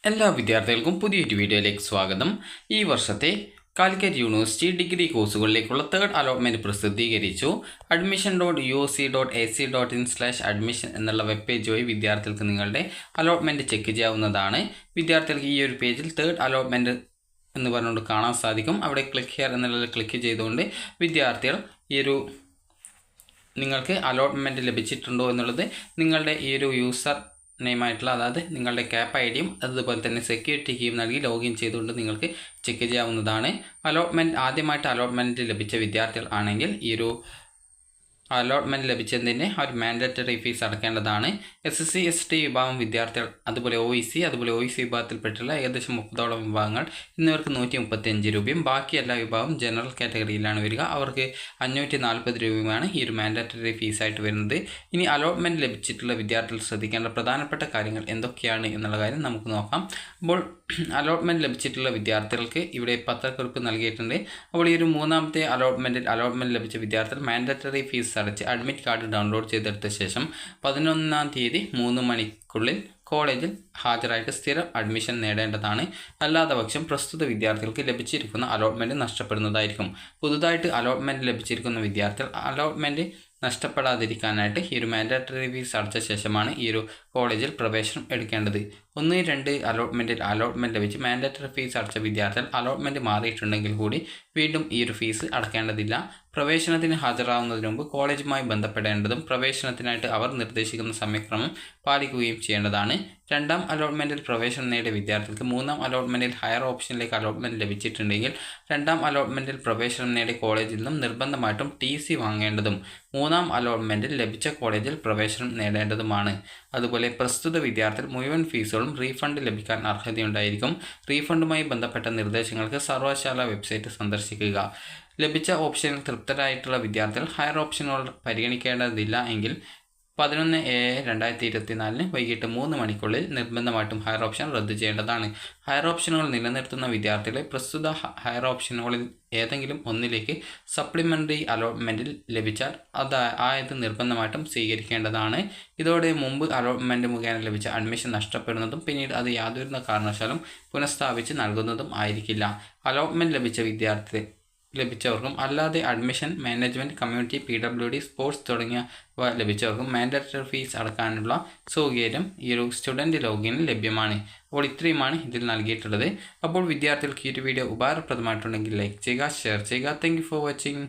എല്ലാ വിദ്യാർത്ഥികൾക്കും പുതിയൊരു വീഡിയോയിലേക്ക് സ്വാഗതം. ഈ വർഷത്തെ കാലിക്കറ്റ് യൂണിവേഴ്സിറ്റി ഡിഗ്രി കോഴ്സുകളിലേക്കുള്ള തേർഡ് അലോട്ട്മെൻറ്റ് പ്രസിദ്ധീകരിച്ചു. admission.uc.ac.in/admission എന്നുള്ള വെബ് പേജ് വഴി വിദ്യാർത്ഥികൾക്ക് നിങ്ങളുടെ അലോട്ട്മെൻറ്റ് ചെക്ക് ചെയ്യാവുന്നതാണ്. വിദ്യാർത്ഥികൾക്ക് ഈ ഒരു പേജിൽ തേർഡ് അലോട്ട്മെൻറ്റ് എന്ന് പറഞ്ഞുകൊണ്ട് കാണാൻ സാധിക്കും. അവിടെ ക്ലിക്ക് ഹിയർ എന്നുള്ളത് ക്ലിക്ക് ചെയ്തുകൊണ്ട് വിദ്യാർത്ഥികൾ നിങ്ങൾക്ക് അലോട്ട്മെൻറ്റ് ലഭിച്ചിട്ടുണ്ടോ എന്നുള്ളത് നിങ്ങളുടെ ഈ ഒരു യൂസർ നെയിമായിട്ടുള്ള, അതായത് നിങ്ങളുടെ ക്യാപ്പ് ഐ ഡിയും അതുപോലെ തന്നെ സെക്യൂരിറ്റി കീയും നൽകി ലോഗിൻ ചെയ്തുകൊണ്ട് നിങ്ങൾക്ക് ചെക്ക് ചെയ്യാവുന്നതാണ്. ആദ്യമായിട്ട് അലോട്ട്മെൻറ്റ് ലഭിച്ച വിദ്യാർത്ഥികൾ ആണെങ്കിൽ ഈ ഒരു അലോട്ട്മെൻറ്റ് ലഭിച്ചതിന് ഒരു മാൻഡറ്ററി ഫീസ് അടക്കേണ്ടതാണ്. SC ST വിഭാഗം വിദ്യാർത്ഥികൾ, അതുപോലെ OEC വിഭാഗത്തിൽപ്പെട്ടുള്ള ഏകദേശം 30ഓളം വിഭാഗങ്ങൾ എന്നിവർക്ക് 135 രൂപയും ബാക്കി എല്ലാ വിഭാഗം ജനറൽ കാറ്റഗറിയിലാണ് വരിക. അവർക്ക് 540 രൂപയുമാണ് ഈ ഒരു മാൻഡറ്ററി ഫീസായിട്ട് വരുന്നത്. ഇനി അലോട്ട്മെൻറ്റ് ലഭിച്ചിട്ടുള്ള വിദ്യാർത്ഥികൾ ശ്രദ്ധിക്കേണ്ട പ്രധാനപ്പെട്ട കാര്യങ്ങൾ എന്തൊക്കെയാണ് എന്നുള്ള കാര്യം നമുക്ക് നോക്കാം. അപ്പോൾ അലോട്ട്മെൻറ്റ് ലഭിച്ചിട്ടുള്ള വിദ്യാർത്ഥികൾക്ക് ഇവിടെ പത്രക്കുറിപ്പ് നൽകിയിട്ടുണ്ട്. അപ്പോൾ ഈ ഒരു മൂന്നാമത്തെ അലോട്ട്മെൻറ്റ് ലഭിച്ച വിദ്യാർത്ഥികൾ മാൻഡറ്ററി ഫീസ് അടച്ച് അഡ്മിറ്റ് കാർഡ് ഡൗൺലോഡ് ചെയ്തെടുത്ത ശേഷം 11-ാം തീയതി 3 മണിക്കുള്ളിൽ കോളേജിൽ ഹാജരായിട്ട് സ്ഥിരം അഡ്മിഷൻ നേടേണ്ടതാണ്. അല്ലാത്ത പക്ഷം പ്രസ്തുത വിദ്യാർത്ഥികൾക്ക് ലഭിച്ചിരിക്കുന്ന അലോട്ട്മെൻറ്റ് നഷ്ടപ്പെടുന്നതായിരിക്കും. പുതുതായിട്ട് അലോട്ട്മെൻറ്റ് ലഭിച്ചിരിക്കുന്ന വിദ്യാർത്ഥികൾ അലോട്ട്മെൻറ്റ് നഷ്ടപ്പെടാതിരിക്കാനായിട്ട് ഈ ഒരു മാൻഡറ്ററി ഫീസ് അടച്ച ശേഷമാണ് ഈ ഒരു കോളേജിൽ പ്രവേശനം എടുക്കേണ്ടത്. 1-2 അലോട്ട്മെൻറ്റ് ലഭിച്ച് മാൻഡറ്ററി ഫീസ് അടച്ച വിദ്യാർത്ഥികൾ അലോട്ട്മെൻറ്റ് മാറിയിട്ടുണ്ടെങ്കിൽ കൂടി വീണ്ടും ഈ ഒരു ഫീസ് അടക്കേണ്ടതില്ല. പ്രവേശനത്തിന് ഹാജരാകുന്നതിന് മുമ്പ് കോളേജുമായി ബന്ധപ്പെടേണ്ടതും പ്രവേശനത്തിനായിട്ട് അവർ നിർദ്ദേശിക്കുന്ന സമയക്രമം പാലിക്കുകയും ചെയ്യേണ്ടതാണ്. 2-ാം അലോട്ട്മെൻറ്റിൽ പ്രവേശനം നേടിയ വിദ്യാർത്ഥികൾക്ക് 3-ാം അലോട്ട്മെൻറ്റിൽ ഹയർ ഓപ്ഷനിലേക്ക് അലോട്ട്മെൻറ്റ് ലഭിച്ചിട്ടുണ്ടെങ്കിൽ 2-ാം അലോട്ട്മെൻറ്റിൽ പ്രവേശനം നേടിയ കോളേജിൽ നിന്നും നിർബന്ധമായിട്ടും TC വാങ്ങേണ്ടതും 3-ാം അലോട്ട്മെൻറ്റിൽ ലഭിച്ച കോളേജിൽ പ്രവേശനം നേടേണ്ടതുമാണ്. അതുപോലെ പ്രസ്തുത വിദ്യാർത്ഥികൾ മുഴുവൻ ഫീസുകളും റീഫണ്ട് ലഭിക്കാൻ അർഹതയുണ്ടായിരിക്കും. റീഫണ്ടുമായി ബന്ധപ്പെട്ട നിർദ്ദേശങ്ങൾക്ക് സർവകലാശാല വെബ്സൈറ്റ് സന്ദർശിക്കുക. ലഭിച്ച ഓപ്ഷനിൽ തൃപ്തരായിട്ടുള്ള വിദ്യാർത്ഥികൾ ഹയർ ഓപ്ഷനുകൾ പരിഗണിക്കേണ്ടതില്ല എങ്കിൽ 11/7/2024 വൈകിട്ട് 3 മണിക്കുള്ളിൽ നിർബന്ധമായിട്ടും ഹയർ ഓപ്ഷൻ റദ്ദു ചെയ്യേണ്ടതാണ്. ഹയർ ഓപ്ഷനുകൾ നിലനിർത്തുന്ന വിദ്യാർത്ഥികളെ പ്രസ്തുത ഹയർ ഓപ്ഷനുകളിൽ ഏതെങ്കിലും ഒന്നിലേക്ക് സപ്ലിമെൻ്ററി അലോട്ട്മെൻറ്റിൽ ലഭിച്ചാൽ ആയത് നിർബന്ധമായിട്ടും സ്വീകരിക്കേണ്ടതാണ്. ഇതോടെ മുമ്പ് അലോട്ട്മെൻറ്റ് മുഖേന ലഭിച്ച അഡ്മിഷൻ നഷ്ടപ്പെടുന്നതും പിന്നീട് അത് യാതൊരു കാരണവശാലും പുനഃസ്ഥാപിച്ച് നൽകുന്നതും ആയിരിക്കില്ല. അലോട്ട്മെൻറ്റ് ലഭിച്ചവർക്കും അല്ലാതെ admission, management, community, PWD, sports തുടങ്ങിയവ ലഭിച്ചവർക്കും മാൻഡറ്ററി ഫീസ് അടക്കാനുള്ള സൗകര്യം ഈ ഒരു സ്റ്റുഡൻറ്റ് ലോഗിനിൽ ലഭ്യമാണ്. അപ്പോൾ ഇത്രയുമാണ് ഇതിൽ നൽകിയിട്ടുള്ളത്. അപ്പോൾ വിദ്യാർത്ഥികൾക്ക് ഈ ഒരു വീഡിയോ ഉപകാരപ്രദമായിട്ടുണ്ടെങ്കിൽ ലൈക്ക് ചെയ്യുക, ഷെയർ ചെയ്യുക. Thank you for watching.